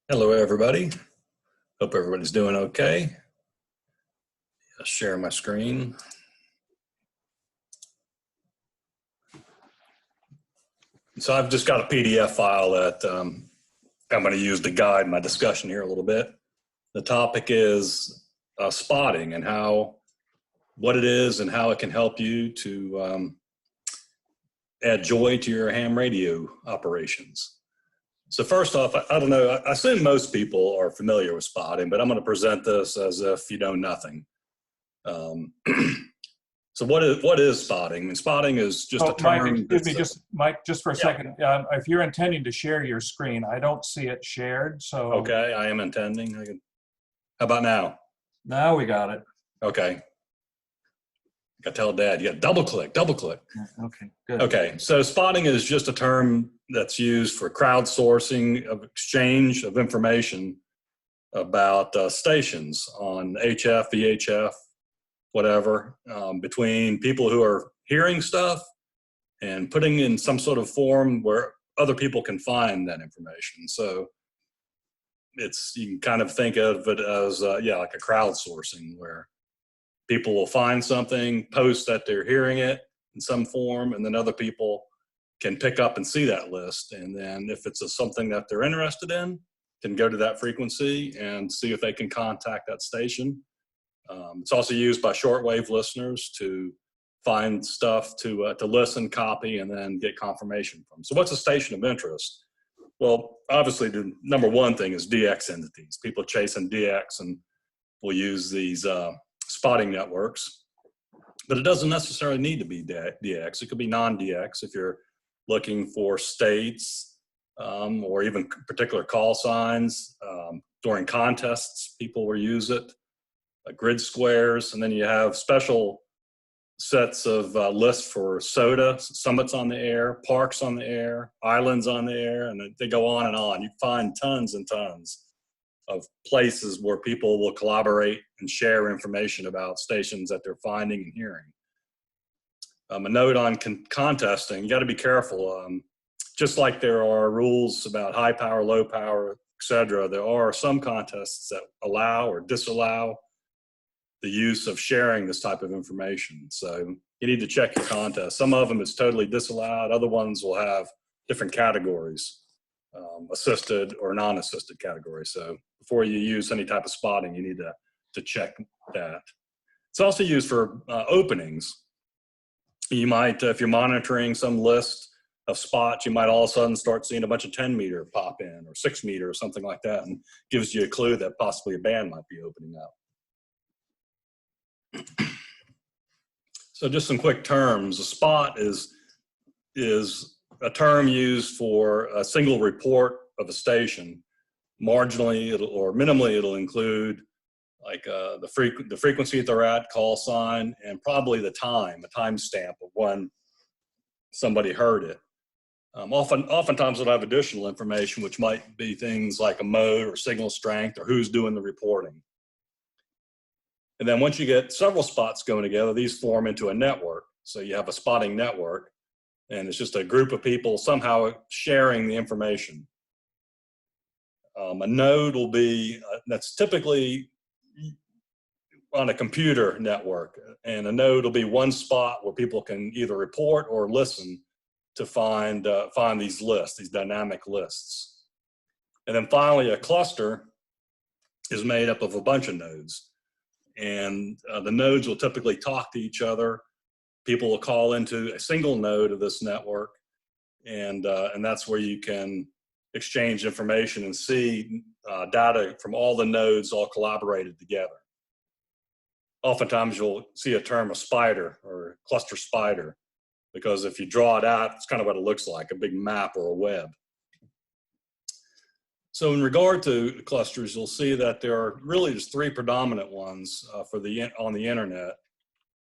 Hello, everybody. Hope everybody's doing okay. I'll share my screen. So I've just got a PDF file that I'm going to use to guide my discussion here a little bit. The topic is spotting and what it is and how it can help you to add joy to your ham radio operations. So first off, I don't know, I assume most people are familiar with spotting, but I'm going to present this as if you know nothing. So what is spotting? I mean, spotting is just a term. Mike, excuse me, Mike, just for a second. If you're intending to share your screen, I don't see it shared. So okay, I am intending. How about now? Now we got it. Okay. I tell Dad, you got double click. Okay, good. Okay, so spotting is just a term that's used for crowdsourcing of exchange of information about stations on HF, VHF, whatever, between people who are hearing stuff and putting in some sort of form where other people can find that information. So you can kind of think of it as, like a crowdsourcing where people will find something, post that they're hearing it in some form, and then other people can pick up and see that list. And then if it's something that they're interested in, can go to that frequency and see if they can contact that station. It's also used by shortwave listeners to find stuff to listen, copy, and then get confirmation from. So what's a station of interest? Well, obviously the number one thing is DX entities. People chasing DX and will use these spotting networks, but it doesn't necessarily need to be DX. It could be non-DX if you're looking for states or even particular call signs. During contests, people will use it. Grid squares, and then you have special sets of lists for SOTA, summits on the air, parks on the air, islands on the air, and they go on and on. You find tons and tons of places where people will collaborate and share information about stations that they're finding and hearing. A note on contesting, you got to be careful. Just like there are rules about high power, low power, etc., there are some contests that allow or disallow the use of sharing this type of information. So you need to check your contest. Some of them is totally disallowed. Other ones will have different categories, assisted or non-assisted categories. So before you use any type of spotting, you need to check that. It's also used for openings. You might, if you're monitoring some list of spots, you might all of a sudden start seeing a bunch of 10 meter pop in or 6 meter or something like that, and gives you a clue that possibly a band might be opening up. So just some quick terms. A spot is a term used for a single report of a station. Marginally or minimally it'll include like the frequency that they're at, call sign, and probably the time, a timestamp of when somebody heard it. Oftentimes it'll have additional information, which might be things like a mode or signal strength or who's doing the reporting. And then once you get several spots going together, these form into a network. So you have a spotting network, and it's just a group of people somehow sharing the information. A node will be, that's typically on a computer network, and a node will be one spot where people can either report or listen to find these lists, these dynamic lists. And then finally, a cluster is made up of a bunch of nodes. And the nodes will typically talk to each other. People will call into a single node of this network, and that's where you can exchange information and see data from all the nodes all collaborated together. Oftentimes you'll see a term, a spider or cluster spider, because if you draw it out, it's kind of what it looks like, a big map or a web. So in regard to clusters, you'll see that there are really just three predominant ones on the internet.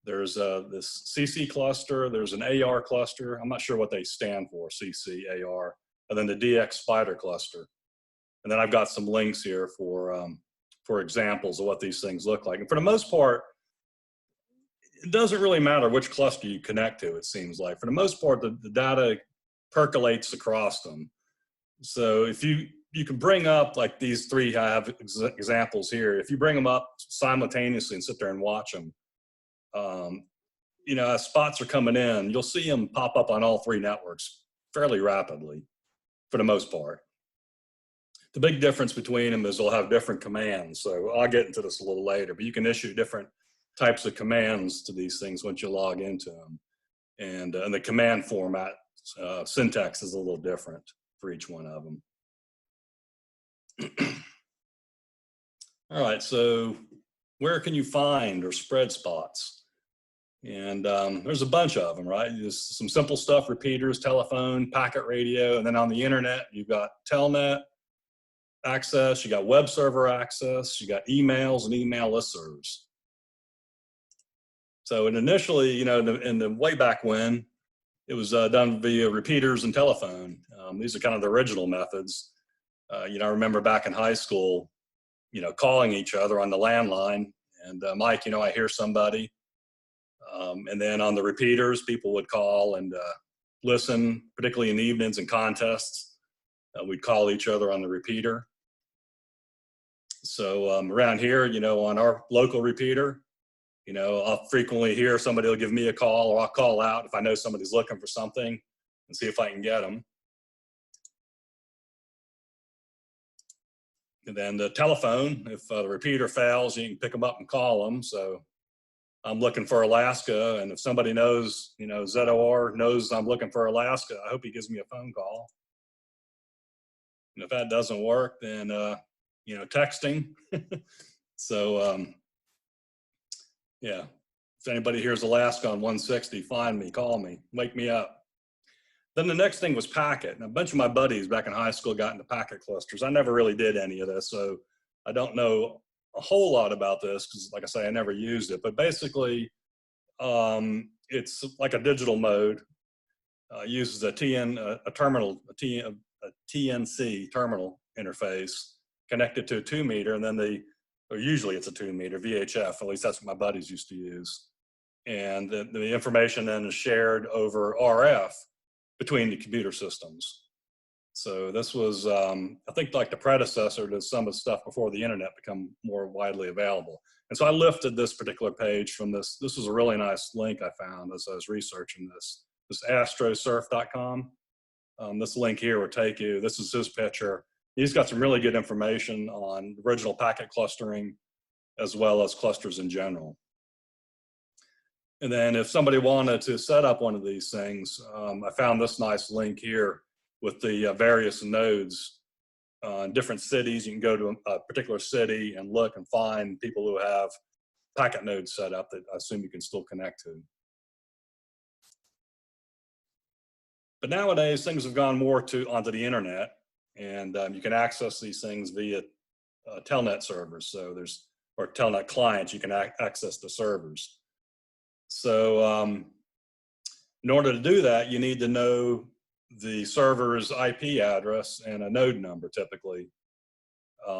There's this CC cluster, there's an AR cluster. I'm not sure what they stand for, CC, AR, and then the DX spider cluster. And then I've got some links here for examples of what these things look like. And for the most part, it doesn't really matter which cluster you connect to, it seems like. For the most part, the data percolates across them. So if you you can bring up like these three, I have examples here. If you bring them up simultaneously and sit there and watch them, you know, as spots are coming in, you'll see them pop up on all three networks fairly rapidly for the most part. The big difference between them is they'll have different commands. So I'll get into this a little later, but you can issue different types of commands to these things once you log into them. And the command format syntax is a little different for each one of them. All right, so where can you find or spread spots? And there's a bunch of them, right? Just some simple stuff: repeaters, telephone, packet radio, and then on the internet, you've got telnet access, you got web server access, you got emails and email listservs. So initially, you know, in the way back when, it was done via repeaters and telephone. These are kind of the original methods. You know, I remember back in high school, you know, calling each other on the landline, and Mike, you know, I hear somebody. And then on the repeaters, people would call and listen, particularly in the evenings and contests. We'd call each other on the repeater. So around here, you know, on our local repeater, you know, I'll frequently hear somebody will give me a call, or I'll call out if I know somebody's looking for something and see if I can get them. And then the telephone, if the repeater fails, you can pick them up and call them. So I'm looking for Alaska, and if somebody knows, you know, ZOR knows I'm looking for Alaska, I hope he gives me a phone call. And if that doesn't work, then, you know, texting. So, yeah, if anybody hears Alaska on 160, find me, call me, wake me up. Then the next thing was packet. And a bunch of my buddies back in high school got into packet clusters. I never really did any of this, so I don't know a whole lot about this because, like I say, I never used it. But basically, it's like a digital mode. Uses a TNC terminal interface connected to a 2 meter, and then or usually it's a 2 meter VHF. At least that's what my buddies used to use. And the information then is shared over RF between the computer systems. So this was, I think, like the predecessor to some of the stuff before the internet become more widely available. And so I lifted this particular page from this. This was a really nice link I found as I was researching this astrosurf.com. This link here will take you, this is his picture. He's got some really good information on original packet clustering as well as clusters in general. And then if somebody wanted to set up one of these things, I found this nice link here with the various nodes in different cities. You can go to a particular city and look and find people who have packet nodes set up that I assume you can still connect to. But nowadays, things have gone more onto the internet, and you can access these things via telnet servers. So or telnet clients, you can access the servers. So in order to do that, you need to know the server's IP address and a node number typically.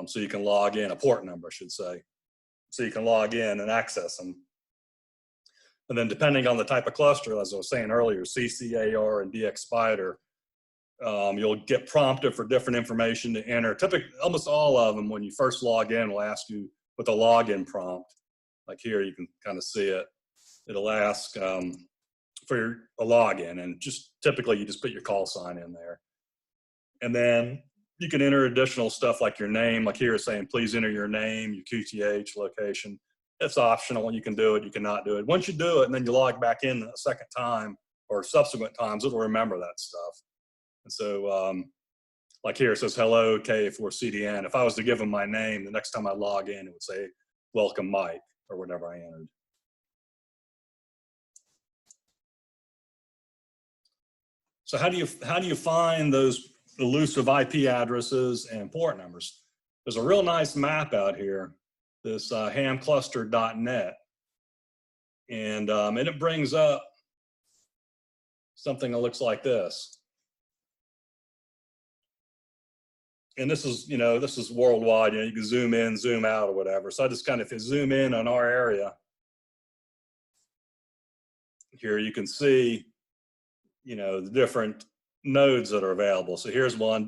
So you can log in, a port number, I should say. So you can log in and access them. And then depending on the type of cluster, as I was saying earlier, CCAR and DXSpider, you'll get prompted for different information to enter. Typically, almost all of them, when you first log in, will ask you with a login prompt. Like here, you can kind of see it. It'll ask for a login, and just typically you just put your call sign in there. And then you can enter additional stuff like your name. Like here it's saying, please enter your name, your QTH location. It's optional. You can do it, you cannot do it. Once you do it and then you log back in a second time or subsequent times, it'll remember that stuff. And so like here it says, hello, K4CDN. If I was to give them my name, the next time I log in, it would say, welcome Mike, or whatever I entered. So how do you find those elusive IP addresses and port numbers? There's a real nice map out here, this hamcluster.net, and it brings up something that looks like this. And this is, this is worldwide. You can zoom in, zoom out, or whatever. So I just kind of, if you zoom in on our area, here you can see, the different nodes that are available. So here's one,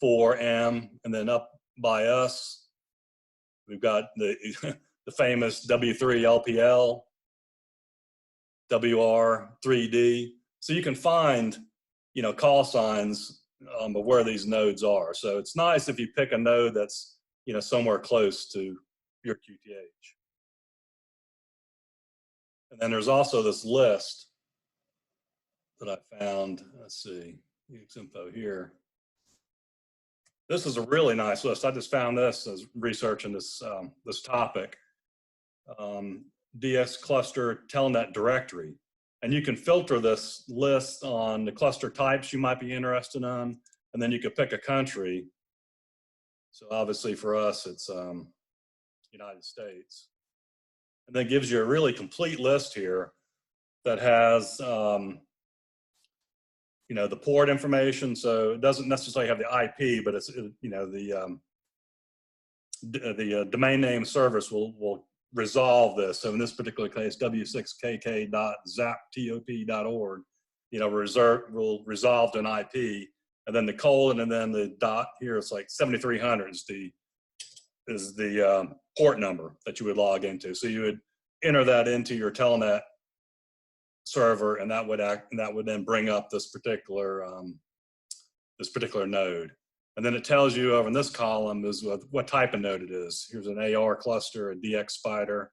4M, and then up by us, we've got the, the famous W3LPL, WR3D. So you can find, call signs of where these nodes are. So it's nice if you pick a node that's, somewhere close to your QTH. And then there's also this list that I found. Let's see, info here. This is a really nice list. I just found this as researching this this topic. DS cluster telnet directory, and you can filter this list on the cluster types you might be interested in, and then you could pick a country. So obviously for us, it's United States, and then gives you a really complete list here that has the port information. So it doesn't necessarily have the IP, but it's the domain name service will resolve this. So in this particular case, w6kk.zaptop.org, will resolve to an IP, and then the colon and then the dot here, it's like 7300 is the port number that you would log into. So you would enter that into your telnet server, and that would then bring up this particular node. And then it tells you over in this column is what type of node it is. Here's an AR cluster, a DX spider.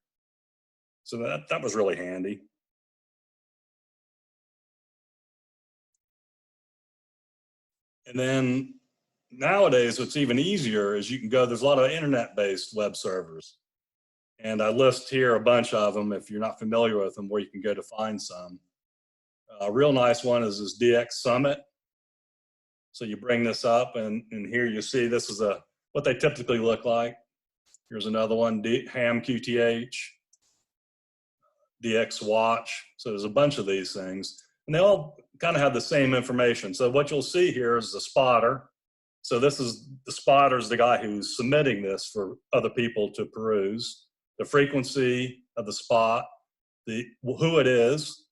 So that was really handy. And then nowadays, what's even easier is you can go, there's a lot of internet-based web servers. And I list here a bunch of them if you're not familiar with them, where you can go to find some. A real nice one is this DX Summit. So you bring this up, and here you see this is what they typically look like. Here's another one, Ham QTH, DX Watch. So there's a bunch of these things, and they all kind of have the same information. So what you'll see here is the spotter. So this is the spotter is the guy who's submitting this for other people to peruse. The frequency of the spot, who it is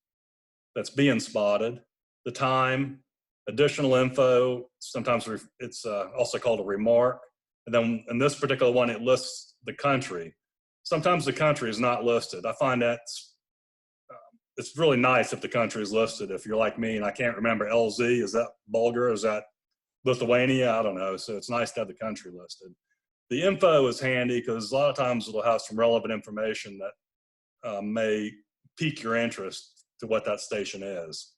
that's being spotted, the time, additional info. Sometimes it's also called a remark. And then in this particular one, it lists the country. Sometimes the country is not listed. I find that it's really nice if the country is listed. If you're like me and I can't remember LZ, is that Bulgaria? Is that Lithuania? I don't know. So it's nice to have the country listed. The info is handy because a lot of times it'll have some relevant information that may pique your interest to what that station is.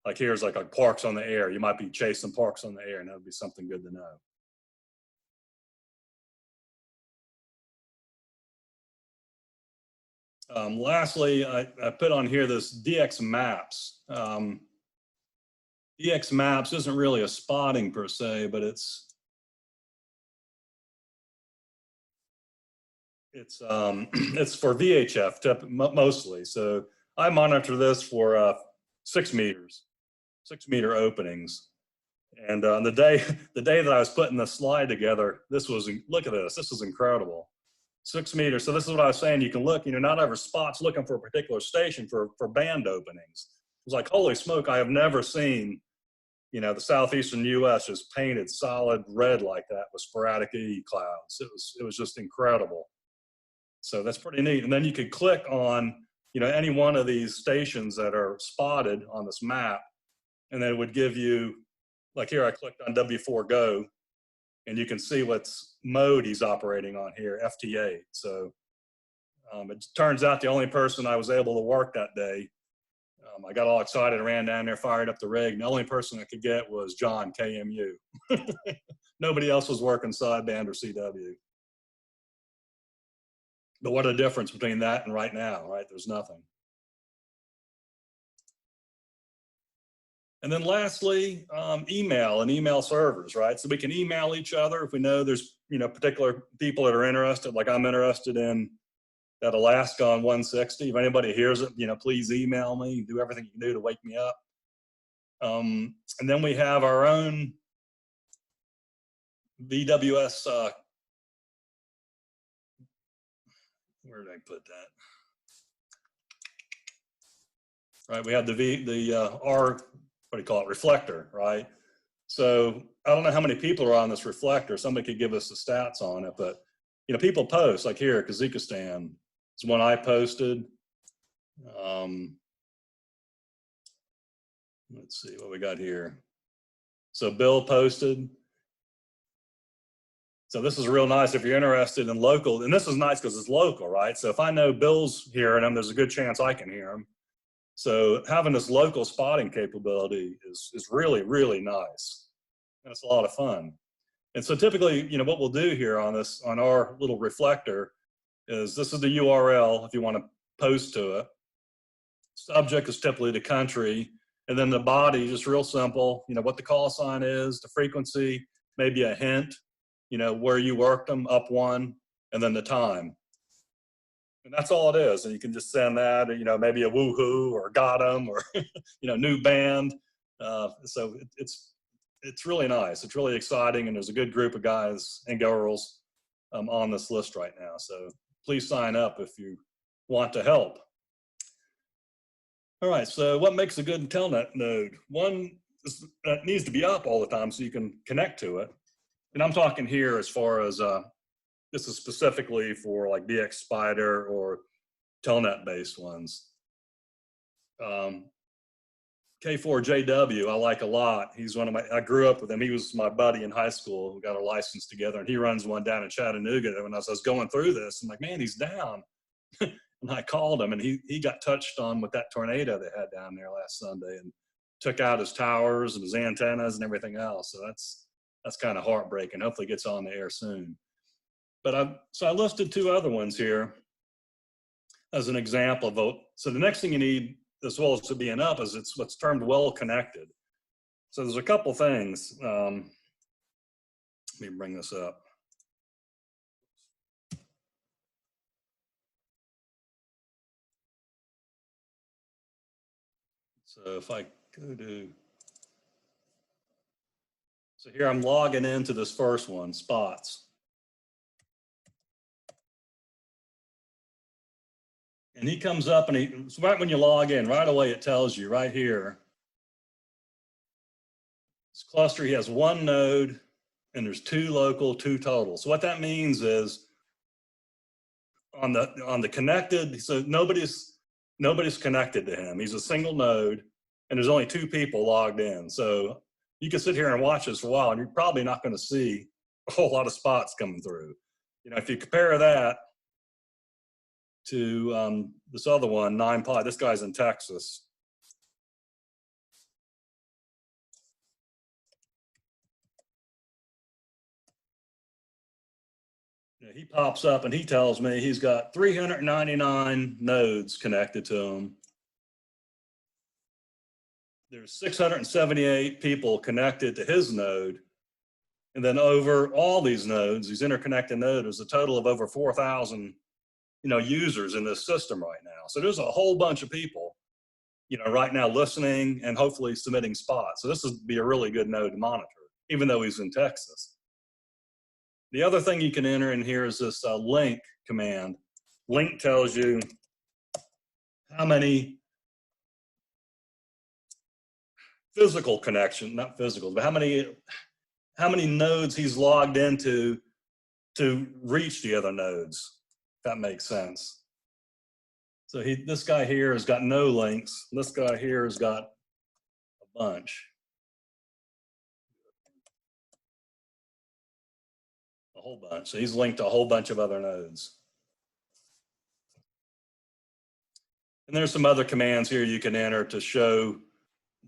Like here's like parks on the air. You might be chasing parks on the air, and that would be something good to know. Lastly, I put on here this DX Maps. DX Maps isn't really a spotting per se, but it's for VHF mostly. So I monitor this for 6 meters, 6 meter openings. And the day that I was putting the slide together, look at this. This is incredible. 6 meters. So this is what I was saying. You can look, not over spots looking for a particular station for band openings. It was like, holy smoke, I have never seen, the southeastern U.S. just painted solid red like that with sporadic E clouds. It was just incredible. So that's pretty neat. And then you could click on, any one of these stations that are spotted on this map, and then it would give you, like here, I clicked on W4Go, and you can see what's mode he's operating on here, FTA. So it turns out the only person I was able to work that day, I got all excited, ran down there, fired up the rig, and the only person I could get was John, KMU. Nobody else was working sideband or CW. But what a difference between that and right now, right? There's nothing. And then lastly, email and email servers, right? So we can email each other if we know there's, particular people that are interested, like I'm interested in that Alaska on 160. If anybody hears it, please email me, do everything you can do to wake me up. And then we have our own VWS, where did I put that? Right, we have the R, what do you call it, reflector, right? So I don't know how many people are on this reflector. Somebody could give us the stats on it, but people post, like here, Kazakhstan is one I posted. Let's see what we got here. So Bill posted. So this is real nice if you're interested in local, and this is nice because it's local, right? So if I know Bill's hearing him, there's a good chance I can hear him. So having this local spotting capability is really, really nice. And it's a lot of fun. And so typically, what we'll do here on our little reflector is this is the URL if you want to post to it. Subject is typically the country, and then the body, just real simple, what the call sign is, the frequency, maybe a hint, where you worked them, up one, and then the time. And that's all it is. And you can just send that, maybe a woohoo or got them or, new band. So it's really nice. It's really exciting. And there's a good group of guys and girls on this list right now. So please sign up if you want to help. All right, so what makes a good telnet node? One is that needs to be up all the time so you can connect to it. And I'm talking here as far as, this is specifically for like DX Spider or telnet based ones. K4JW, I like a lot. He's I grew up with him. He was my buddy in high school. We got our license together, and he runs one down in Chattanooga. And as I was going through this, I'm like, man, he's down. And I called him, and he got touched on with that tornado they had down there last Sunday, and took out his towers and his antennas and everything else. So that's kind of heartbreaking. Hopefully, it gets on the air soon. But I listed two other ones here as an example of. So the next thing you need, as well as to being up, is it's what's termed well connected. So there's a couple things. Let me bring this up. So if I go to, so here I'm logging into this first one, spots. And he comes up and so right when you log in, right away it tells you right here, this cluster, he has one node and there's two local, two total. So what that means is on the connected, so nobody's connected to him. He's a single node and there's only two people logged in. So you can sit here and watch this for a while and you're probably not going to see a whole lot of spots coming through. If you compare that to this other one, 9Pi, this guy's in Texas. He pops up and he tells me he's got 399 nodes connected to him. There's 678 people connected to his node. And then over all these nodes, these interconnected nodes, there's a total of over 4,000, users in this system right now. So there's a whole bunch of people, right now listening and hopefully submitting spots. So this would be a really good node to monitor, even though he's in Texas. The other thing you can enter in here is this link command. Link tells you how many physical connection, not physical, but how many nodes he's logged into to reach the other nodes, if that makes sense. So this guy here has got no links. This guy here has got a bunch. A whole bunch. So he's linked to a whole bunch of other nodes. And there's some other commands here you can enter to show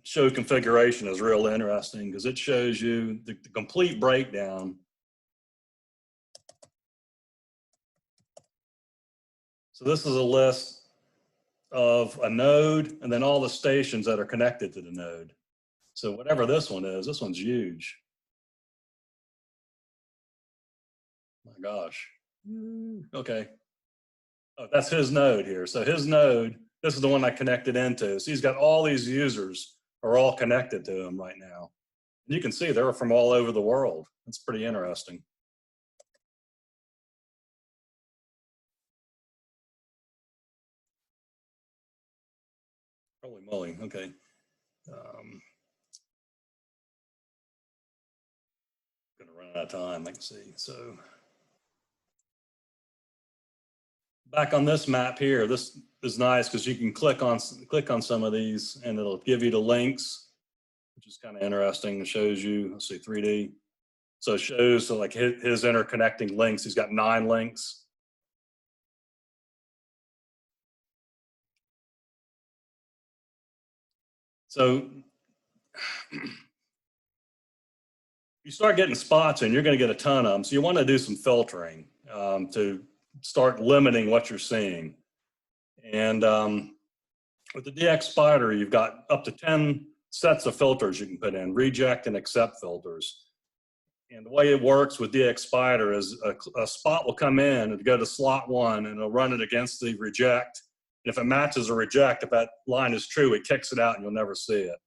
configuration is real interesting because it shows you the complete breakdown. So this is a list of a node and then all the stations that are connected to the node. So whatever this one is, this one's huge. My gosh. Okay. Oh, that's his node here. So his node, this is the one I connected into. So he's got all these users are all connected to him right now. And you can see they're from all over the world. It's pretty interesting. Holy moly, okay. Out of time, I can see. So back on this map here, this is nice because you can click on some of these and it'll give you the links, which is kind of interesting. It shows you, let's see, 3D. So it shows like his interconnecting links. He's got 9 links. So you start getting spots and you're going to get a ton of them. So you want to do some filtering to start limiting what you're seeing. And with the DX Spider, you've got up to 10 sets of filters you can put in, reject and accept filters. And the way it works with DX Spider is a spot will come in and go to slot 1 and it'll run it against the reject. And if it matches a reject, if that line is true, it kicks it out and you'll never see it.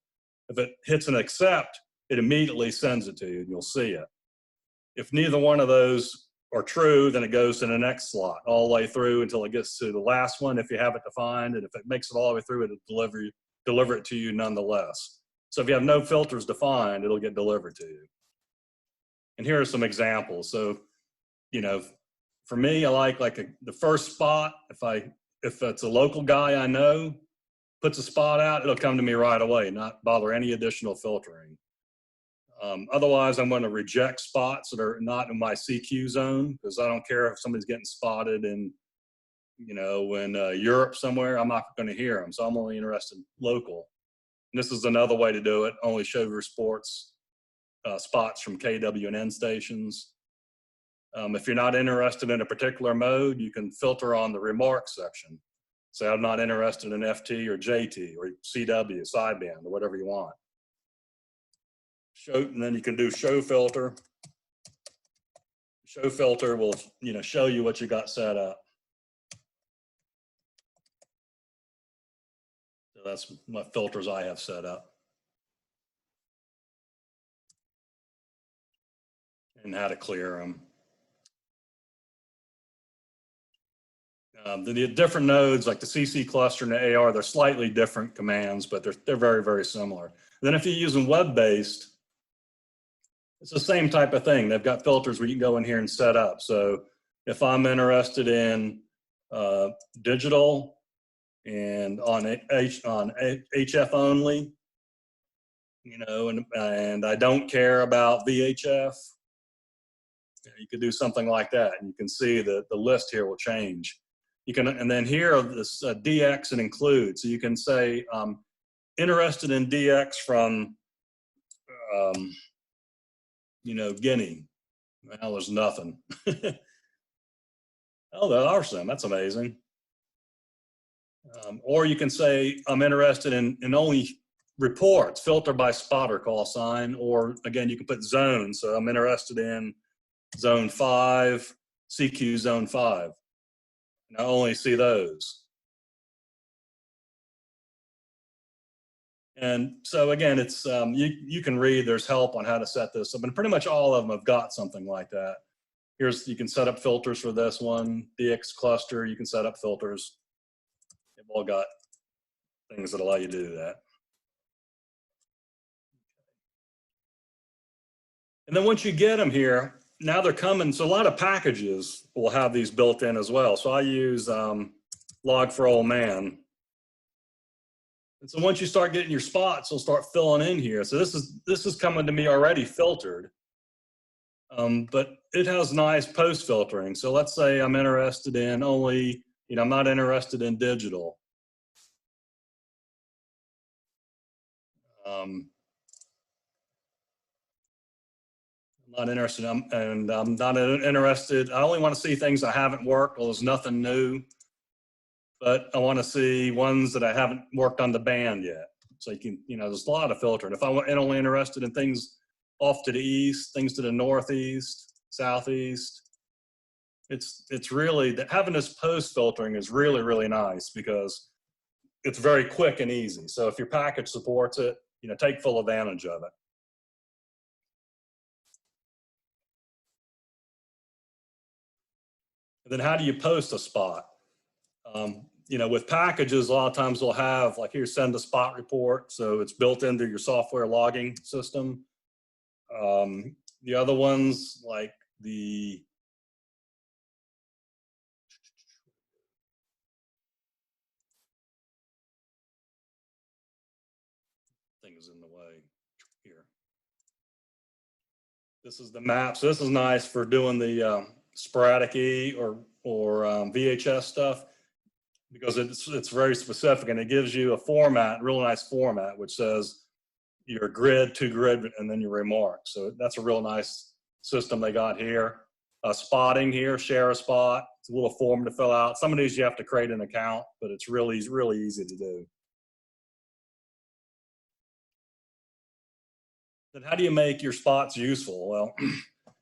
If it hits an accept, it immediately sends it to you and you'll see it. If neither one of those are true, then it goes to the next slot all the way through until it gets to the last one if you have it defined. And if it makes it all the way through, it'll deliver it to you nonetheless. So if you have no filters defined, it'll get delivered to you. And here are some examples. So, you know, for me, I like the first spot. If it's a local guy I know, puts a spot out, it'll come to me right away, not bother any additional filtering. Otherwise, I'm going to reject spots that are not in my CQ zone because I don't care if somebody's getting spotted in, you know, in Europe somewhere. I'm not going to hear them, so I'm only interested in local. And this is another way to do it. Only show your spots from KW and N stations. If you're not interested in a particular mode, you can filter on the remarks section. Say I'm not interested in FT or JT or CW, sideband, or whatever you want. And then you can do show filter. Show filter will, you know, show you what you got set up. So that's my filters I have set up. And how to clear them. The different nodes, like the CC cluster and the AR, they're slightly different commands, but they're very, very similar. And then if you're using web-based, it's the same type of thing. They've got filters where you can go in here and set up. So if I'm interested in digital and on HF only, you know, and I don't care about VHF, you could do something like that. And you can see that the list here will change. You can, and then here this DX and include. So you can say, interested in DX from, you know, Guinea. Well, there's nothing. Oh, there are some. That's amazing. Or you can say, I'm interested in only reports, filter by spot or call sign. Or again, you can put zones. So I'm interested in zone 5, CQ zone 5. And I only see those. And so again, it's you can read, there's help on how to set this up, and pretty much all of them have got something like that. Here's, you can set up filters for this one, DX cluster, you can set up filters. They've all got things that allow you to do that. And then once you get them here, now they're coming, so a lot of packages will have these built in as well. So I use log for old man. And so once you start getting your spots, they'll start filling in here. So this is coming to me already filtered, but it has nice post filtering. So let's say I'm interested in only, you know, I'm not interested in digital. I'm not interested, and I'm not interested. I only want to see things I haven't worked. Well, there's nothing new. But I want to see ones that I haven't worked on the band yet. So you can, you know, there's a lot of filtering. If I'm only interested in things off to the east, things to the northeast, southeast, it's really, that having this post filtering is really, really nice because it's very quick and easy. So if your package supports it, you know, take full advantage of it. And then how do you post a spot? You know, with packages, a lot of times we'll have, like here, send a spot report. So it's built into your software logging system. You The other ones, like the thing is in the way here. This is the map. So this is nice for doing the sporadic E or VHS stuff, because it's very specific, and it gives you a format, real nice format, which says your grid to grid and then your remarks. So that's a real nice system they got here. Spotting here, share a spot. It's a little form to fill out. Some of these you have to create an account, but it's really easy to do. Then how do you make your spots useful? Well,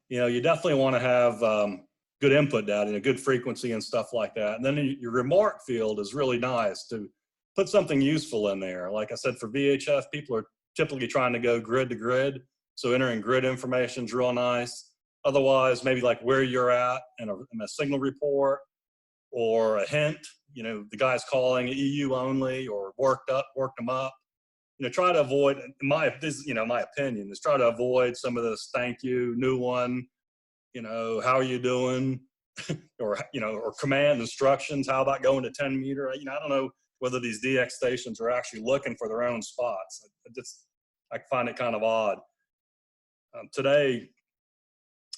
you know, you definitely want to have good input data, good frequency and stuff like that. And then your remark field is really nice to put something useful in there. Like I said, for VHF, people are typically trying to go grid to grid. So entering grid information is real nice. Otherwise, maybe like where you're at in a signal report, or a hint, you know, the guy's calling EU only, or worked them up. You know, try to avoid, my opinion is, try to avoid some of this thank you, new one, you know, how are you doing? Or, you know, or command instructions, how about going to 10 meter? You know, I don't know whether these DX stations are actually looking for their own spots. I find it kind of odd. Today,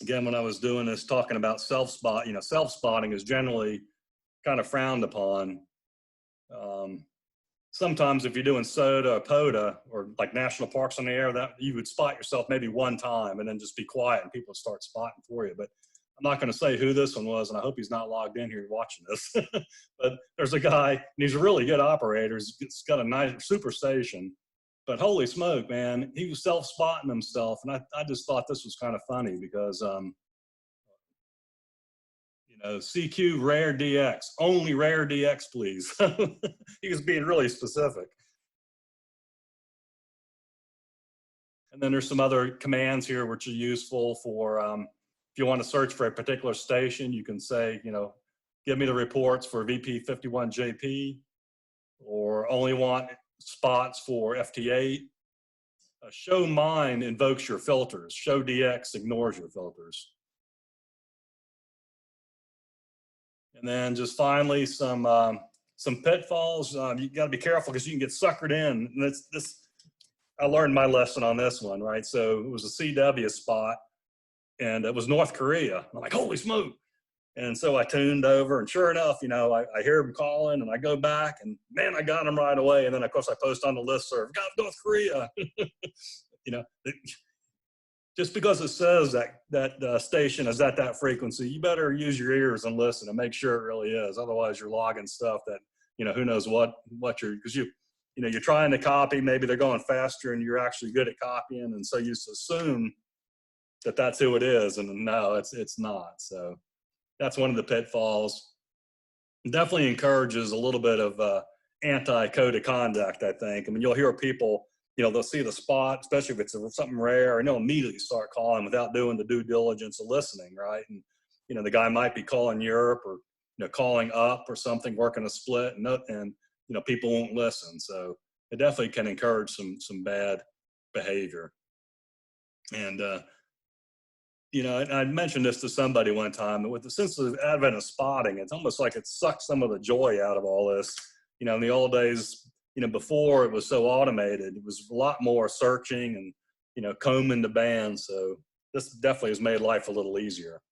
again, when I was doing this, talking about self-spot, you know, self-spotting is generally kind of frowned upon. Sometimes if you're doing SOTA or POTA or like national parks on the air, that you would spot yourself maybe one time and then just be quiet and people would start spotting for you. But I'm not going to say who this one was, and I hope he's not logged in here watching this. But there's a guy, and he's a really good operator. He's got a nice super station. But holy smoke, man, he was self-spotting himself. And I just thought this was kind of funny because, you know, CQ rare DX, only rare DX, please. He was being really specific. And then there's some other commands here which are useful for, if you want to search for a particular station, you can say, you know, give me the reports for VP51JP, or only want spots for FT8. Show mine invokes your filters. Show DX ignores your filters. And then just finally some pitfalls. You got to be careful because you can get suckered in. And I learned my lesson on this one, right? So it was a CW spot, and it was North Korea. I'm like, holy smoke. And so I tuned over, and sure enough, you know, I hear him calling, and I go back, and man, I got him right away. And then of course I post on the listserv, got North Korea. You know, just because it says that station is at that frequency, you better use your ears and listen and make sure it really is. Otherwise, you're logging stuff that, you know, who knows what because you know, you're trying to copy. Maybe they're going faster, and you're actually good at copying, and so you just assume that that's who it is, and no, it's not. So that's one of the pitfalls. It definitely encourages a little bit of anti-code of conduct, I think. I mean, you'll hear people, you know, they'll see the spot, especially if it's something rare, and they'll immediately start calling without doing the due diligence of listening, right? And, you know, the guy might be calling Europe, or, you know, calling up or something, working a split, and you know, people won't listen. So it definitely can encourage some bad behavior. And, you know, and I mentioned this to somebody one time, but since the advent of spotting, it's almost like it sucks some of the joy out of all this. You know, in the old days, you know, before it was so automated, it was a lot more searching and, you know, combing the band. So this definitely has made life a little easier.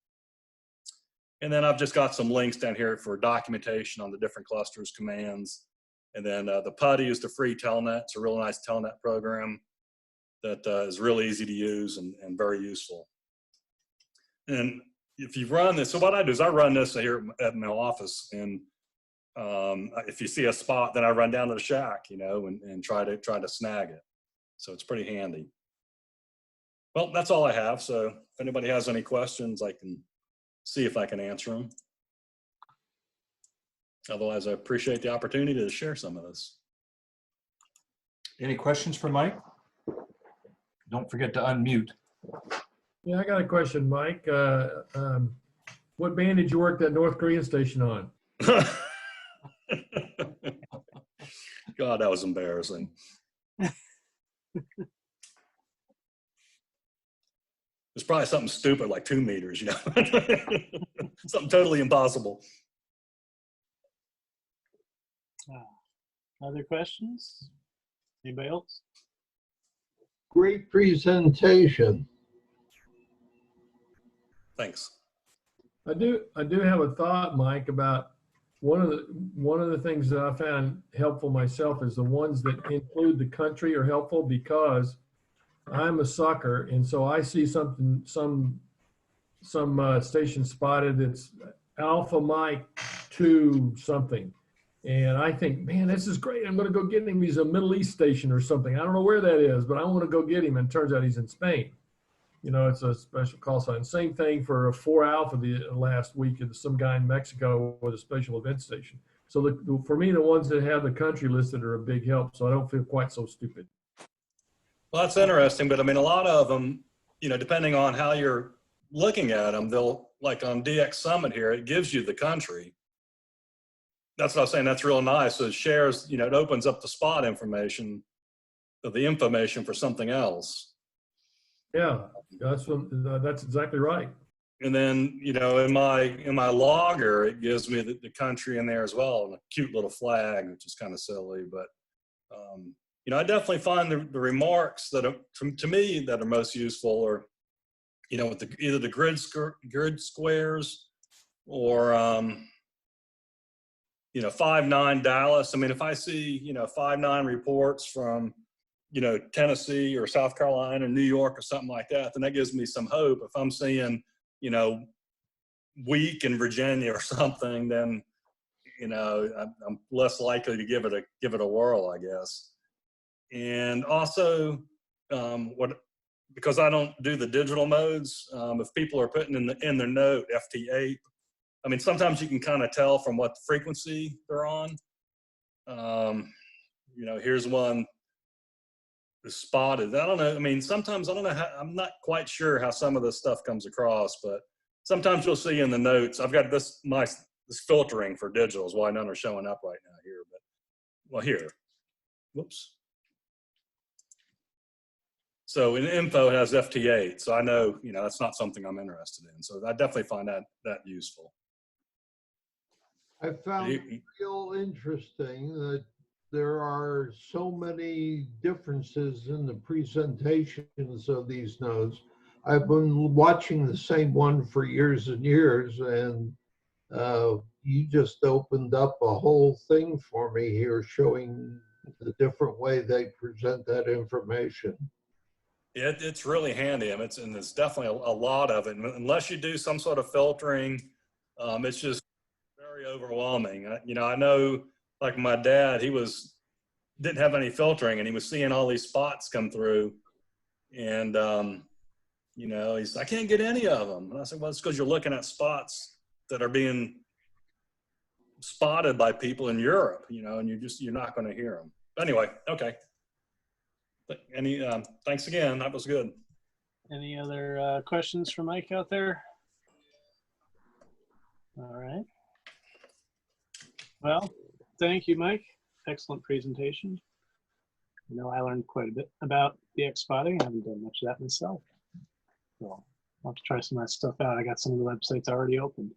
And then I've just got some links down here for documentation on the different clusters commands. And then the PuTTY is the free telnet. It's a real nice telnet program that is really easy to use and very useful. And if you run this, so what I do is I run this here at my office, and if you see a spot, then I run down to the shack, you know, and try to snag it. So it's pretty handy. Well, that's all I have. So if anybody has any questions, I can see if I can answer them. Otherwise, I appreciate the opportunity to share some of this. Any questions for Mike? Don't forget to unmute. Yeah, I got a question, Mike. What band did you work that North Korean station on? God, that was embarrassing. There's probably something stupid like 2 meters, you know, something totally impossible. Other questions? Anybody else? Great presentation. Thanks. I do have a thought, Mike, about one of the things that I found helpful myself is the ones that include the country are helpful because I'm a sucker, and so I see something, some station spotted that's Alpha Mike 2 something. And I think, man, this is great. I'm going to go get him. He's a Middle East station or something. I don't know where that is, but I want to go get him. And it turns out he's in Spain. You know, it's a special call sign. Same thing for a 4 Alpha the last week. It's some guy in Mexico with a special event station. So for me, the ones that have the country listed are a big help. So I don't feel quite so stupid. Well, that's interesting. But I mean, a lot of them, you know, depending on how you're looking at them, they'll, like on DX Summit here, it gives you the country. That's what I was saying. That's real nice. So it shares, you know, it opens up the spot information, the information for something else. Yeah, that's exactly right. And then, you know, in my logger, it gives me the country in there as well, and a cute little flag, which is kind of silly. But, you know, I definitely find the remarks that are, to me, that are most useful are, you know, with either the grid squares or, you know, 5-9 Dallas. I mean, if I see, you know, 5-9 reports from, you know, Tennessee or South Carolina, New York or something like that, then that gives me some hope. If I'm seeing, you know, weak in Virginia or something, then, you know, I'm less likely to give it a whirl, I guess. And also, because I don't do the digital modes, if people are putting in their note FT8, I mean, sometimes you can kind of tell from what frequency they're on. You know, here's one is spotted. I don't know. I mean, sometimes I don't know how, I'm not quite sure how some of this stuff comes across, but sometimes you'll see in the notes, I've got this filtering for digital is why none are showing up right now here, but well, here, whoops. So in info it has FT8. So I know, you know, that's not something I'm interested in. So I definitely find that useful. I found it real interesting that there are so many differences in the presentations of these nodes. I've been watching the same one for years and years, and you just opened up a whole thing for me here showing the different way they present that information. It's really handy. I mean, it's definitely a lot of it. Unless you do some sort of filtering, it's just very overwhelming. You know, I know, like my dad, he didn't have any filtering, and he was seeing all these spots come through, and you know, he's, I can't get any of them. And I said, well, it's because you're looking at spots that are being spotted by people in Europe, you know, and you're not going to hear them. Anyway, okay. Thanks again. That was good. Any other questions for Mike out there? All right. Well, thank you, Mike. Excellent presentation. You know, I learned quite a bit about DX spotting. I haven't done much of that myself. So I'll have to try some of that stuff out. I got some of the websites already opened.